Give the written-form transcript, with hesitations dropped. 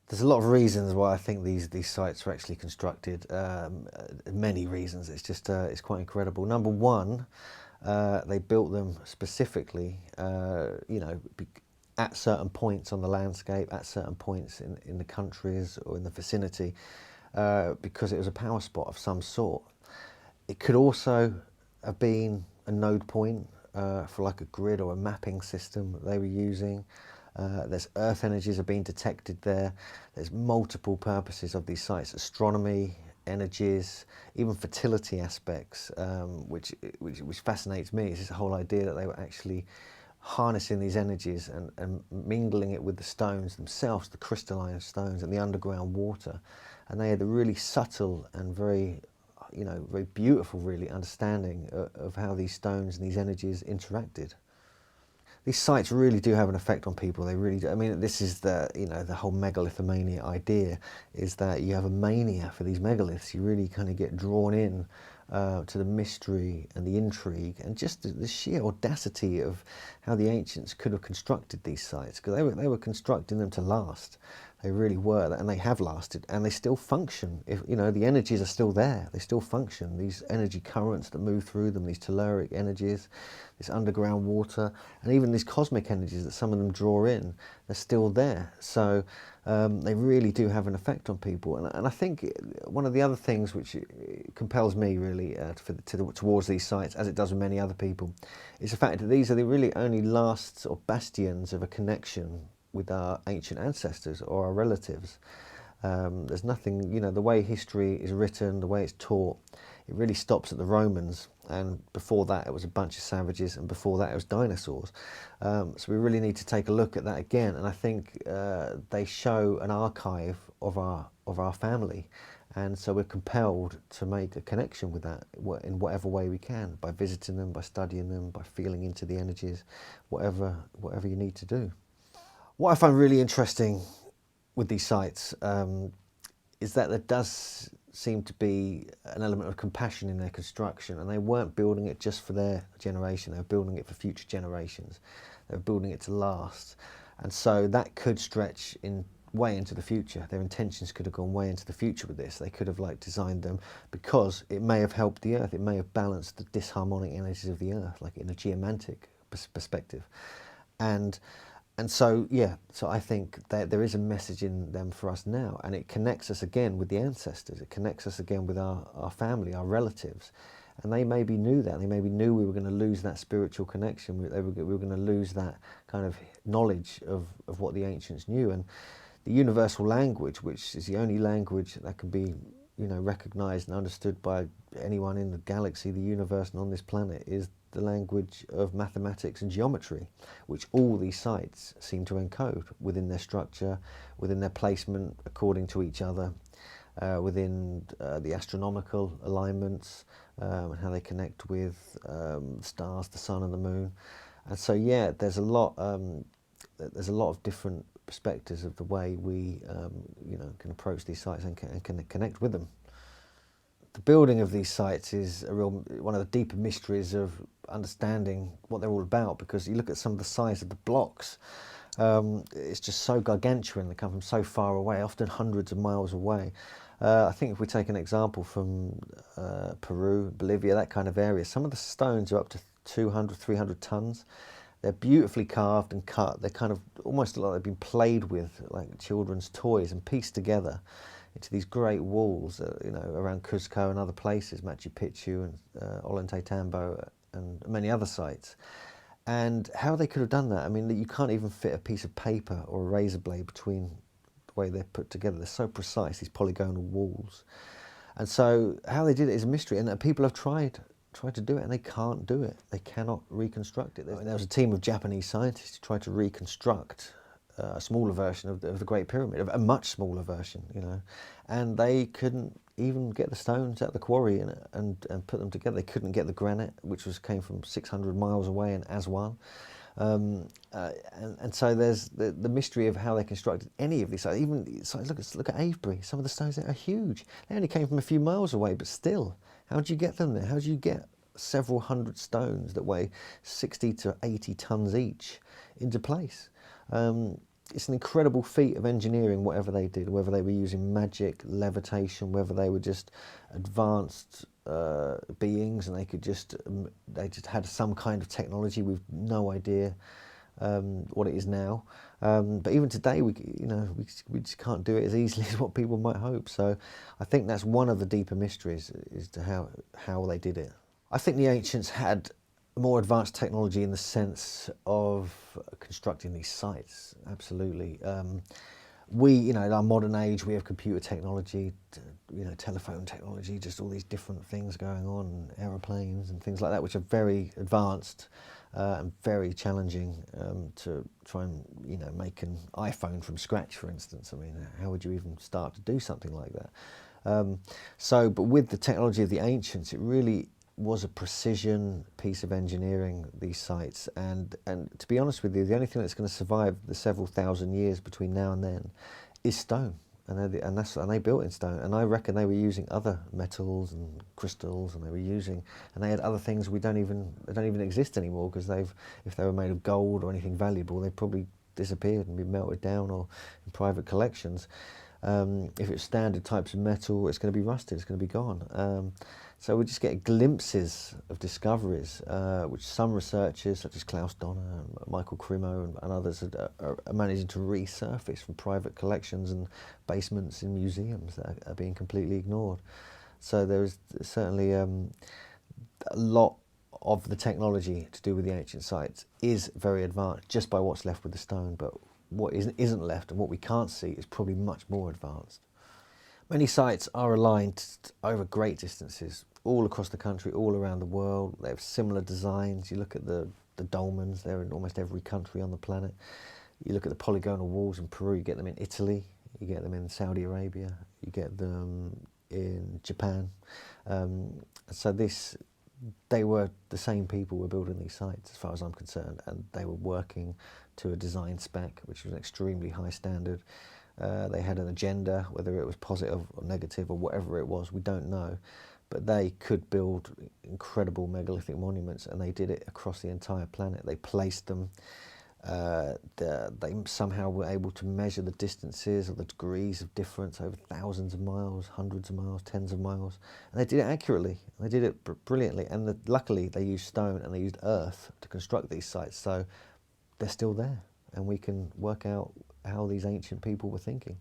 There's a lot of reasons why I think these sites were actually constructed. Many reasons. It's just it's quite incredible. Number one, they built them specifically, at certain points on the landscape, at certain points in the countries or in the vicinity, because it was a power spot of some sort. It could also have been a node point for like a grid or a mapping system that they were using. There's earth energies have been detected there. There's multiple purposes of these sites: astronomy, energies, even fertility aspects, which fascinates me. Is this whole idea that they were actually harnessing these energies and mingling it with the stones themselves, the crystalline stones and the underground water, and they had a really subtle and very, very beautiful, really, understanding of how these stones and these energies interacted. These sites really do have an effect on people. They really do. I mean, this is the whole Megalithomania idea, is that you have a mania for these megaliths. You really kind of get drawn in to the mystery and the intrigue and just the sheer audacity of how the ancients could have constructed these sites, because they were constructing them to last. They really were, and they have lasted, and they still function. If the energies are still there, they still function. These energy currents that move through them, these telluric energies, this underground water, and even these cosmic energies that some of them draw in, they're still there. So they really do have an effect on people. And I think one of the other things which compels me really towards these sites, as it does with many other people, is the fact that these are the really only last sort of bastions of a connection with our ancient ancestors or our relatives. There's nothing, the way history is written, the way it's taught, it really stops at the Romans, and before that it was a bunch of savages, and before that it was dinosaurs. So we really need to take a look at that again, and I think they show an archive of our family, and so we're compelled to make a connection with that in whatever way we can, by visiting them, by studying them, by feeling into the energies, whatever you need to do. What I find really interesting with these sites is that there does seem to be an element of compassion in their construction, and they weren't building it just for their generation, they were building it for future generations. They were building it to last, and so that could stretch way into the future. Their intentions could have gone way into the future with this. They could have designed them because it may have helped the earth, it may have balanced the disharmonic energies of the earth, like in a geomantic perspective. And so, yeah, so I think that there is a message in them for us now, and it connects us again with the ancestors. It connects us again with our family, our relatives. And they maybe knew that. They maybe knew we were going to lose that spiritual connection. We were going to lose that kind of knowledge of what the ancients knew. And the universal language, which is the only language that can be recognized and understood by anyone in the galaxy, the universe, and on this planet, is the language of mathematics and geometry, which all these sites seem to encode within their structure, within their placement according to each other, within the astronomical alignments, and how they connect with stars, the sun and the moon. And so, yeah, there's a lot of different perspectives of the way we can approach these sites and can connect with them. The building of these sites is one of the deeper mysteries of understanding what they're all about, because you look at some of the size of the blocks, it's just so gargantuan. They come from so far away, often hundreds of miles away. I think if we take an example from Peru, Bolivia, that kind of area, some of the stones are up to 200, 300 tons. They're beautifully carved and cut. They're kind of almost like they've been played with, like children's toys, and pieced together into these great walls, around Cuzco and other places, Machu Picchu and Ollantaytambo and many other sites. And how they could have done that, I mean, you can't even fit a piece of paper or a razor blade between the way they're put together. They're so precise, these polygonal walls. And so how they did it is a mystery, and people have tried to do it, and they can't do it. They cannot reconstruct it. There was a team of Japanese scientists who tried to reconstruct a smaller version of the Great Pyramid, a much smaller version, and they couldn't even get the stones out of the quarry and put them together. They couldn't get the granite, which came from 600 miles away in Aswan. And so there's the mystery of how they constructed any of these sites. Even look at Avebury. Some of the stones there are huge. They only came from a few miles away, but still, how do you get them there? How do you get several hundred stones that weigh 60 to 80 tons each into place? it's an incredible feat of engineering, whatever they did, whether they were using magic, levitation, whether they were just advanced beings and they just had some kind of technology with no idea what it is now. But even today, we just can't do it as easily as what people might hope. So I think that's one of the deeper mysteries, is to how they did it. I think the ancients had more advanced technology in the sense of constructing these sites. Absolutely. In our modern age, we have computer technology, telephone technology, just all these different things going on, aeroplanes and things like that, which are very advanced and very challenging to try and make an iPhone from scratch, for instance. I mean, how would you even start to do something like that? But with the technology of the ancients, it really was a precision piece of engineering, these sites, and to be honest with you, the only thing that's going to survive the several thousand years between now and then is stone, and they built in stone, and I reckon they were using other metals and crystals, and they had other things that don't even exist anymore, because if they were made of gold or anything valuable, they probably disappeared and been melted down or in private collections. If it's standard types of metal, it's going to be rusted, it's going to be gone. So we just get glimpses of discoveries, which some researchers, such as Klaus Donner, and Michael Crimo, and others, are managing to resurface from private collections and basements in museums that are being completely ignored. So there is certainly a lot of the technology to do with the ancient sites is very advanced just by what's left with the stone, but what isn't left and what we can't see is probably much more advanced. Many sites are aligned over great distances, all across the country, all around the world. They have similar designs. You look at the dolmens, they're in almost every country on the planet. You look at the polygonal walls in Peru, you get them in Italy, you get them in Saudi Arabia, you get them in Japan. They were the same people were building these sites, as far as I'm concerned, and they were working to a design spec, which was an extremely high standard. They had an agenda, whether it was positive or negative or whatever it was, we don't know. But they could build incredible megalithic monuments, and they did it across the entire planet. They placed them. They somehow were able to measure the distances or the degrees of difference over thousands of miles, hundreds of miles, tens of miles. And they did it accurately. They did it brilliantly. And luckily, they used stone and they used earth to construct these sites. So they're still there, and we can work out how these ancient people were thinking.